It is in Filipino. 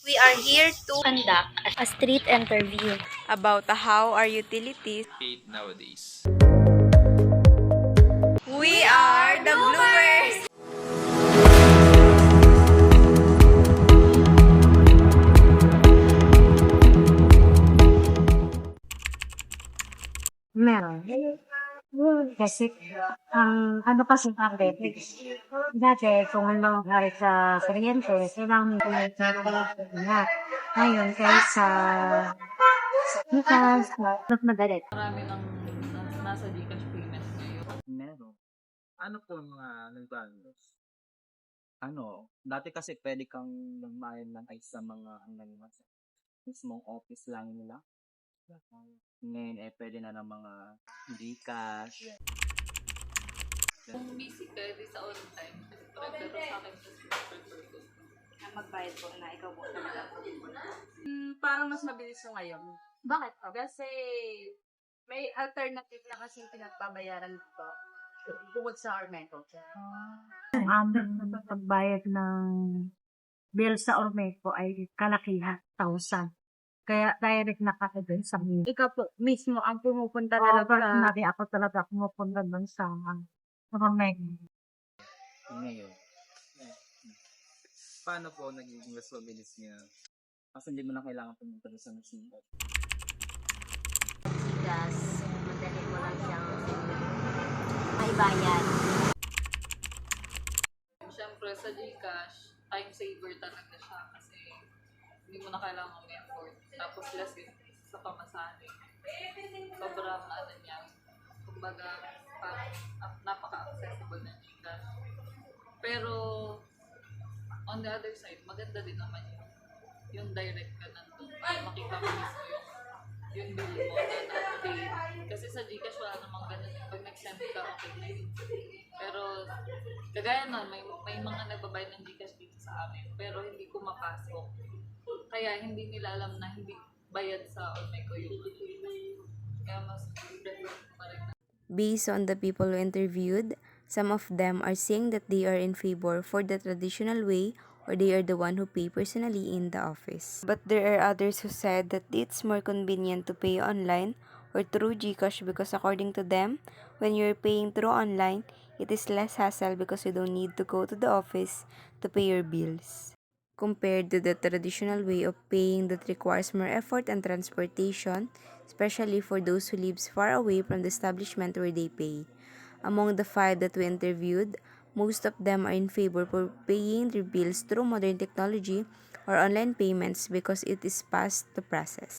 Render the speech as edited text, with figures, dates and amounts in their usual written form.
We are here to conduct a street interview About how our utilities. Paid nowadays. We are the Bloomers! Meron. Kasi, ano kasi sabi, dati kung ano galit sa kuryente, kailangan mo na. Ngayon, kahit sa bukas, mas madali. Marami ng nasa Gcash payment ngayon. Meron. Ano po ang mga nagbalos? Dati kasi pwede kang magbayad ng ay sa mga sa mismong office lang nila. Ngayon pwede na ng mga Gcash. Kung busy ka, di sa on time. Pero sa akin, just prefer ko. magbayad po na ikaw po talaga. Parang mas mabilis yung ngayon. Bakit po? Kasi may alternative na kasing pinagbabayaran dito bukod sa Ormeco. Pagbayad ng bill sa Ormeco ay kalakihan, 1,000. Kaya direct na kasi dun sa mga. Ikaw po mismo ang pumupunta Oo, talaga. personally, ako talaga pumupunta dun sa Ormeco. Ngayon. Paano po nagiging mas mabilis niya? Kasi hindi mo na kailangan pumunta sa machine. Gas, madali mo lang siyang may bayad. Siyempre sa Gcash, time saver talaga siya kasi hindi mo na kailangan may effort. Tapos less din sa pamasahe. Sobrang ano niya. Kumbaga, napaka-accessible ng Gcash. Pero, on the other side, maganda din naman yung direct ka nandun. Makita mo mismo yung bill mo na na-update. Kasi sa Gcash wala namang ganun. Pag nag-send ka, okay na yun. Pero, kagaya nun, may mga nagbabayad ng Gcash dito sa amin. Pero hindi ko mapasok. Kaya hindi nila alam na hindi bayad sa Ormeco yung kaya mas prefer ko pa rin. Based on the people who interviewed, some of them are saying that they are in favor for the traditional way or they are the one who pay personally in the office. But there are others who said that it's more convenient to pay online or through GCash because according to them, when you're paying through online, it is less hassle because you don't need to go to the office to pay your bills. Compared to the traditional way of paying that requires more effort and transportation, especially for those who lives far away from the establishment where they pay. Among the 5 that we interviewed, most of them are in favor for paying their bills through modern technology or online payments because it is fast to process.